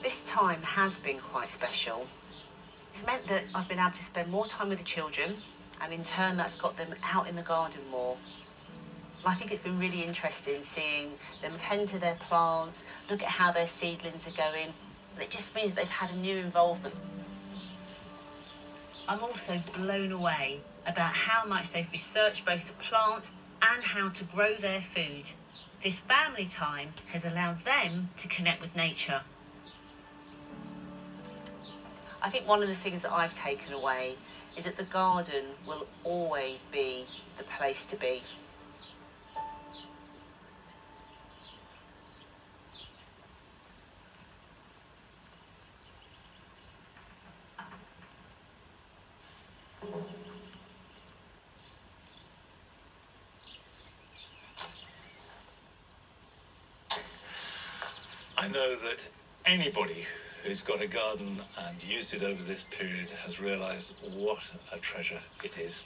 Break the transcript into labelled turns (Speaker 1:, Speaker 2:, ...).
Speaker 1: This time has been quite special. It's meant that I've been able to spend more time with the children, and in turn that's got them out in the garden more. And I think it's been really interesting seeing them tend to their plants, look at how their seedlings are going, and it just means that they've had a new involvement. I'm also blown away about how much they've researched both the plants and how to grow their food. This family time has allowed them to connect with nature. I think one of the things that I've taken away is that the garden will always be the place to be.
Speaker 2: I know that anybody who's got a garden and used it over this period has realised what a treasure it is.